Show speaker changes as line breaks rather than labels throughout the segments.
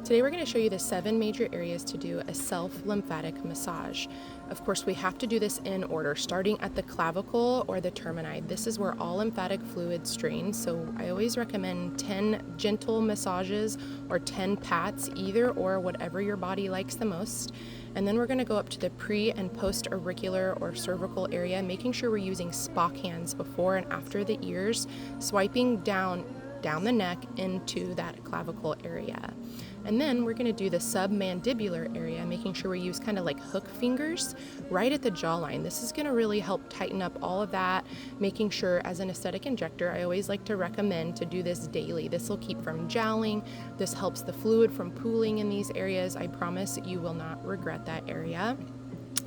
Today we're going to show you the 7 major areas to do a self-lymphatic massage. Of course, we have to do this in order, starting at the clavicle or the termini. This is where all lymphatic fluids drain, so I always recommend 10 gentle massages or 10 pats, either or, whatever your body likes the most. And then we're going to go up to the pre and post auricular or cervical area, making sure we're using Spock hands before and after the ears, swiping down the neck into that clavicle area. And then we're going to do the submandibular area, making sure we use kind of like hook fingers right at the jawline. This is going to really help tighten up all of that, making sure, as an aesthetic injector, I always like to recommend to do this daily. This will keep from jowling. This helps the fluid from pooling in these areas. I promise you will not regret that area.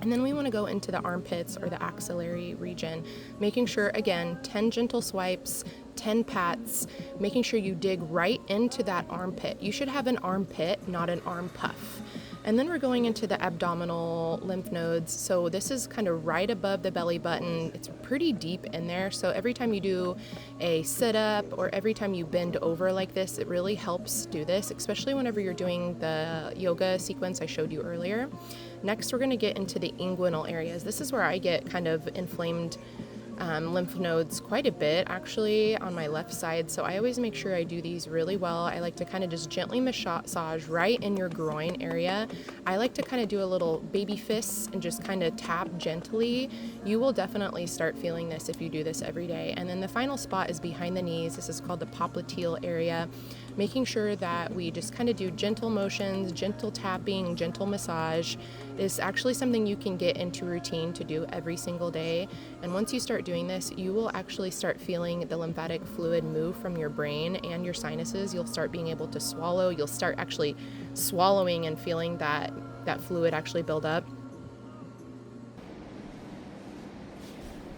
And then we want to go into the armpits or the axillary region, making sure, again, 10 gentle swipes, 10 pats, making sure you dig right into that armpit. You should have an armpit, not an arm puff. And then we're going into the abdominal lymph nodes. So this is kind of right above the belly button. It's pretty deep in there. So every time you do a sit-up or every time you bend over like this, it really helps do this, especially whenever you're doing the yoga sequence I showed you earlier. Next, we're going to get into the inguinal areas. This is where I get kind of inflamed lymph nodes quite a bit, actually, on my left side. So I always make sure I do these really well. I like to kind of just gently massage right in your groin area. I like to kind of do a little baby fists and just kind of tap gently. You will definitely start feeling this if you do this every day. And then the final spot is behind the knees. This is called the popliteal area, making sure that we just kind of do gentle motions, gentle tapping, gentle massage. Is actually something you can get into routine to do every single day. And once you start doing this, you will actually start feeling the lymphatic fluid move from your brain and your sinuses. You'll start being able to swallow. You'll start actually swallowing and feeling that fluid actually build up.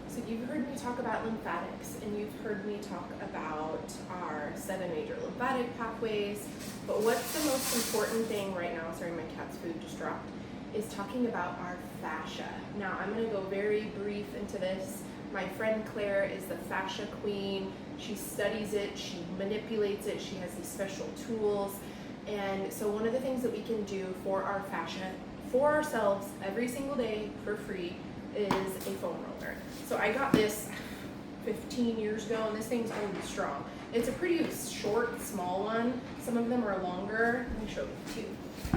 So you've heard me talk about lymphatics, and you've heard me talk about our 7 major lymphatic pathways, but what's the most important thing right now, sorry, my cat's food just dropped, is talking about our fascia. Now, I'm going to go very brief into this. My friend Claire is the fascia queen. She studies it, she manipulates it, she has these special tools. And so one of the things that we can do for our fascia, for ourselves, every single day for free, is a foam roller. So I got this 15 years ago, and this thing's going strong. It's a pretty short, small one. Some of them are longer. Let me show you too.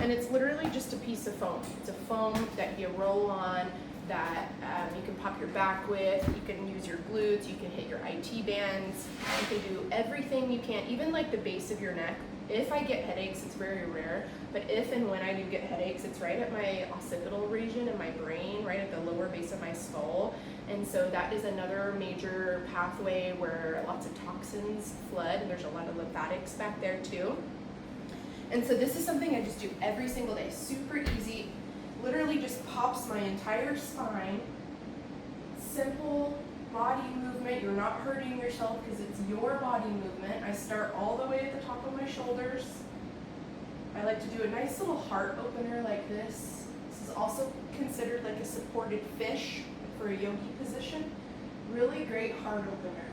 And it's literally just a piece of foam. It's a foam that you roll on, that you can pop your back with, you can use your glutes, you can hit your IT bands, you can do everything you can, even like the base of your neck. If I get headaches, it's very rare, but if and when I do get headaches, it's right at my occipital region in my brain, right at the lower base of my skull. And so that is another major pathway where lots of toxins flood, and there's a lot of lymphatics back there too. And so this is something I just do every single day, super easy, literally just pops my entire spine. Simple body movement, you're not hurting yourself because it's your body movement. I start all the way at the top of my shoulders. I like to do a nice little heart opener like this. This is also considered like a supported fish for a yogi position. Really great heart opener.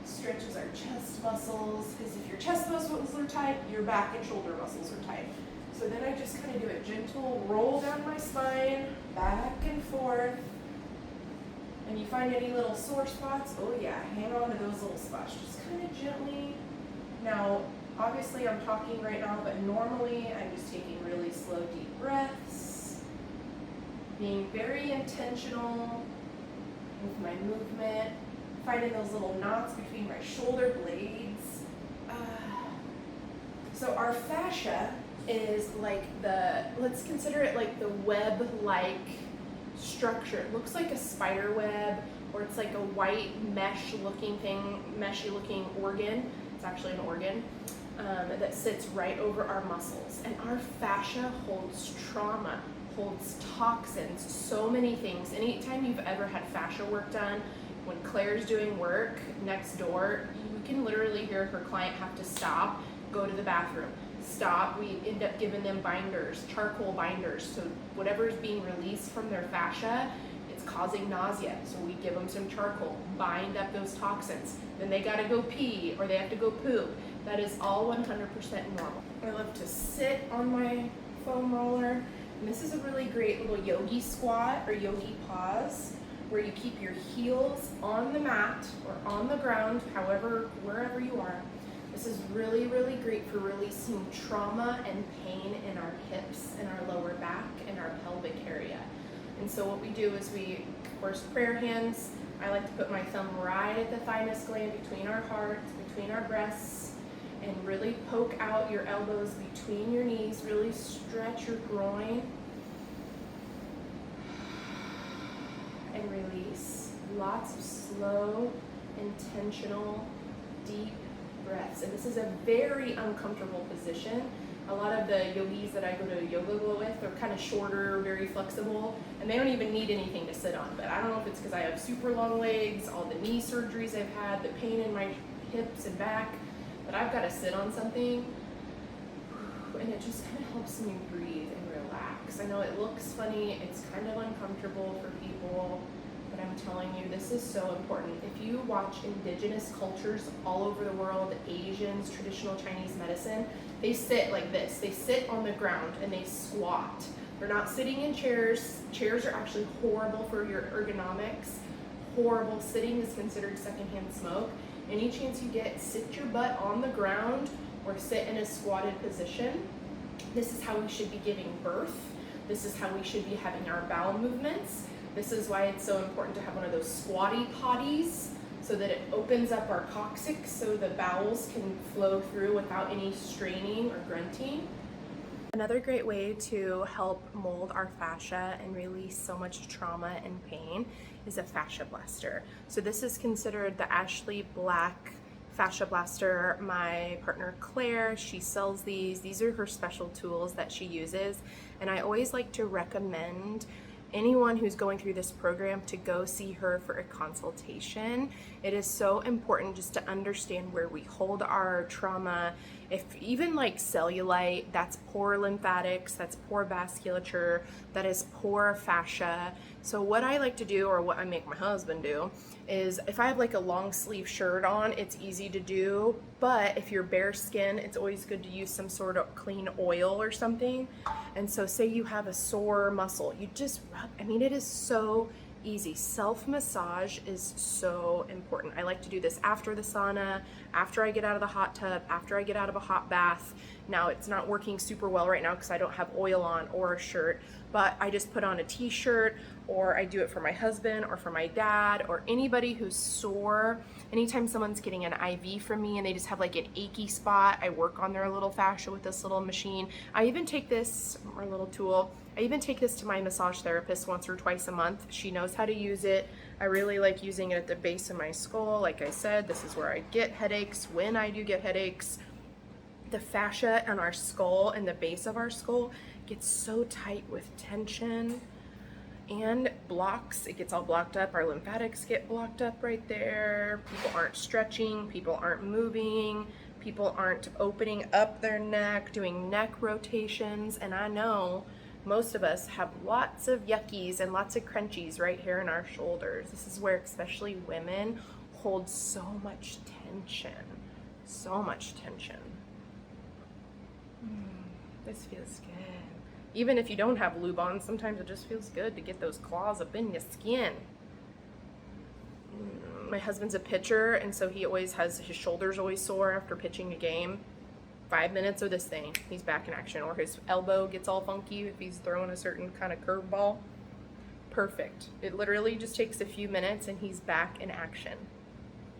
Stretches our chest muscles, because if your chest muscles are tight, your back and shoulder muscles are tight. So then I just kind of do a gentle roll down my spine, back and forth. And you find any little sore spots, oh yeah, hang on to those little spots, just kind of gently. Now, obviously I'm talking right now, but normally I'm just taking really slow, deep breaths, being very intentional with my movement, finding those little knots between my shoulder blades. So our fascia is like let's consider it like the web-like structure. It looks like a spider web, or it's like a white mesh-looking thing, meshy-looking organ. It's actually an organ that sits right over our muscles. And our fascia holds trauma, holds toxins, so many things. Anytime you've ever had fascia work done, when Claire's doing work next door, you can literally hear her client have to stop, go to the bathroom, stop. We end up giving them binders, charcoal binders. So whatever is being released from their fascia, it's causing nausea. So we give them some charcoal, bind up those toxins. Then they gotta go pee or they have to go poop. That is all 100% normal. I love to sit on my foam roller. And this is a really great little yogi squat or yogi pause where you keep your heels on the mat or on the ground, however, wherever you are. This is really, really great for releasing trauma and pain in our hips and our lower back and our pelvic area. And so what we do is we, of course, prayer hands. I like to put my thumb right at the thymus gland between our hearts, between our breasts, and really poke out your elbows between your knees. Really stretch your groin. And release. Lots of slow, intentional, deep breaths. And this is a very uncomfortable position. A lot of the yogis that I go to yoga with are kind of shorter, very flexible, and they don't even need anything to sit on. But I don't know if it's because I have super long legs, all the knee surgeries I've had, the pain in my hips and back, but I've got to sit on something, and it just kind of helps me breathe and relax. I know it looks funny, it's kind of uncomfortable for people, but I'm telling you, this is so important. If you watch indigenous cultures all over the world, Asians, traditional Chinese medicine, they sit like this. They sit on the ground and they squat. They're not sitting in chairs. Chairs are actually horrible for your ergonomics. Horrible. Sitting is considered secondhand smoke. Any chance you get, sit your butt on the ground or sit in a squatted position. This is how we should be giving birth. This is how we should be having our bowel movements. This is why it's so important to have one of those squatty potties so that it opens up our coccyx so the bowels can flow through without any straining or grunting. Another great way to help mold our fascia and release so much trauma and pain is a fascia blaster. So this is considered the Ashley Black fascia blaster. My partner Claire, she sells these. These are her special tools that she uses, and I always like to recommend anyone who's going through this program to go see her for a consultation. It is so important just to understand where we hold our trauma. If even like cellulite, that's poor lymphatics, that's poor vasculature, that is poor fascia. So what I like to do, or what I make my husband do, is if I have like a long sleeve shirt on, it's easy to do, but if you're bare skin, it's always good to use some sort of clean oil or something. And so say you have a sore muscle, you just rub, I mean, it is so easy. Self-massage is so important. I like to do this after the sauna, after I get out of the hot tub, after I get out of a hot bath. Now it's not working super well right now because I don't have oil on or a shirt, but I just put on a t-shirt, or I do it for my husband or for my dad or anybody who's sore. Anytime someone's getting an IV from me and they just have like an achy spot, I work on their little fascia with this little machine. I even take this, our little tool, I even take this to my massage therapist once or twice a month. She knows how to use it. I really like using it at the base of my skull. Like I said, this is where I get headaches, when I do get headaches. The fascia on our skull and the base of our skull gets so tight with tension and blocks. It gets all blocked up. Our lymphatics get blocked up right there. People aren't stretching. People aren't moving. People aren't opening up their neck, doing neck rotations. And I know most of us have lots of yuckies and lots of crunchies right here in our shoulders. This is where especially women hold so much tension. So much tension. This feels good. Even if you don't have lube on, sometimes it just feels good to get those claws up in your skin. My husband's a pitcher, and so he always has, his shoulders always sore after pitching a game. 5 minutes of this thing, he's back in action. Or his elbow gets all funky if he's throwing a certain kind of curveball. Perfect. It literally just takes a few minutes and he's back in action.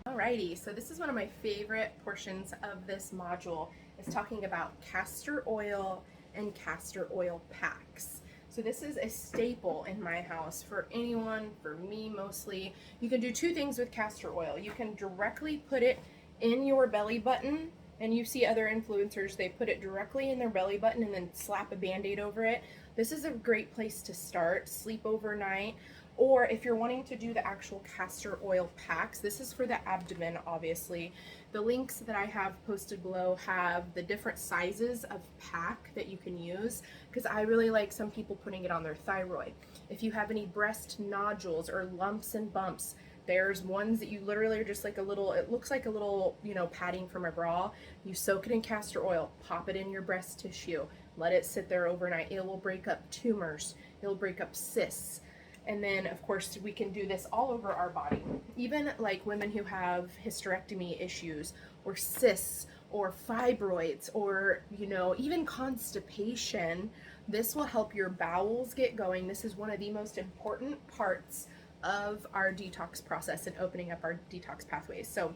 Alrighty, so this is one of my favorite portions of this module, is talking about castor oil and castor oil packs. So this is a staple in my house for anyone, for me mostly. You can do two things with castor oil. You can directly put it in your belly button, and you see other influencers, they put it directly in their belly button and then slap a band-aid over it. This is a great place to start, sleep overnight. Or if you're wanting to do the actual castor oil packs, this is for the abdomen, obviously. The links that I have posted below have the different sizes of pack that you can use, because I really like some people putting it on their thyroid. If you have any breast nodules or lumps and bumps, There's ones that you literally are just like a little, it looks like a little, you know, padding from a bra. You soak it in castor oil, pop it in your breast tissue, let it sit there overnight. It will break up tumors, it'll break up cysts. And then, of course, we can do this all over our body. Even like women who have hysterectomy issues or cysts or fibroids or, you know, even constipation, this will help your bowels get going. This is one of the most important parts of our detox process and opening up our detox pathways. So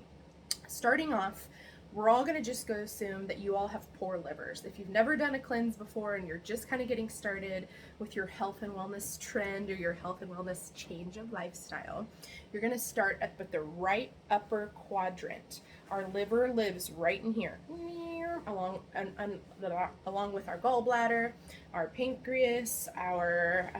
starting off, we're all going to just go assume that you all have poor livers. If you've never done a cleanse before and you're just kind of getting started with your health and wellness trend or your health and wellness change of lifestyle, you're going to start at the right upper quadrant. Our liver lives right in here, along with our gallbladder, our pancreas, our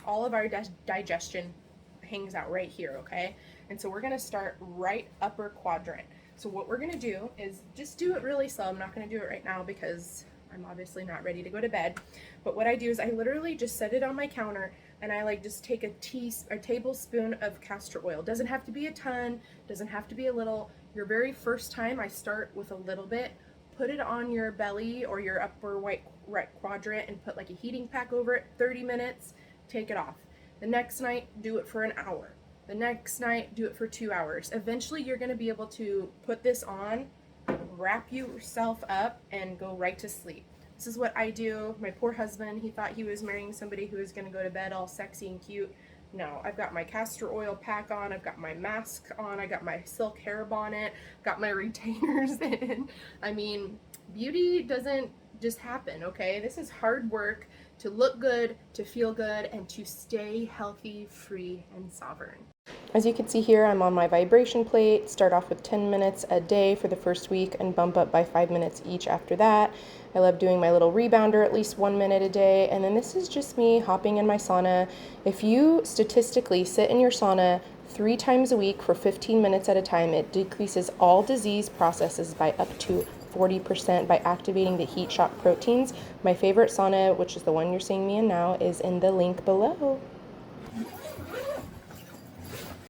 all of our digestion hangs out right here, okay? And so we're going to start right upper quadrant. So what we're going to do is just do it really slow. I'm not going to do it right now because I'm obviously not ready to go to bed. But what I do is I literally just set it on my counter and I like just take a tablespoon of castor oil. Doesn't have to be a ton, doesn't have to be a little. Your very first time I start with a little bit. Put it on your belly or your upper right quadrant and put like a heating pack over it, 30 minutes, take it off. The next night, do it for an hour. The next night, do it for 2 hours. Eventually, you're going to be able to put this on, wrap yourself up, and go right to sleep. This is what I do. My poor husband, he thought he was marrying somebody who was going to go to bed all sexy and cute. No, I've got my castor oil pack on, I've got my mask on, I got my silk hair bonnet, got my retainers in. I mean, beauty doesn't just happen, okay? This is hard work to look good, to feel good, and to stay healthy, free, and sovereign. As you can see here, I'm on my vibration plate. Start off with 10 minutes a day for the first week and bump up by 5 minutes each after that. I love doing my little rebounder at least 1 minute a day. And then this is just me hopping in my sauna. If you statistically sit in your sauna 3 times a week for 15 minutes at a time, it decreases all disease processes by up to 40% by activating the heat shock proteins. My favorite sauna, which is the one you're seeing me in now, is in the link below.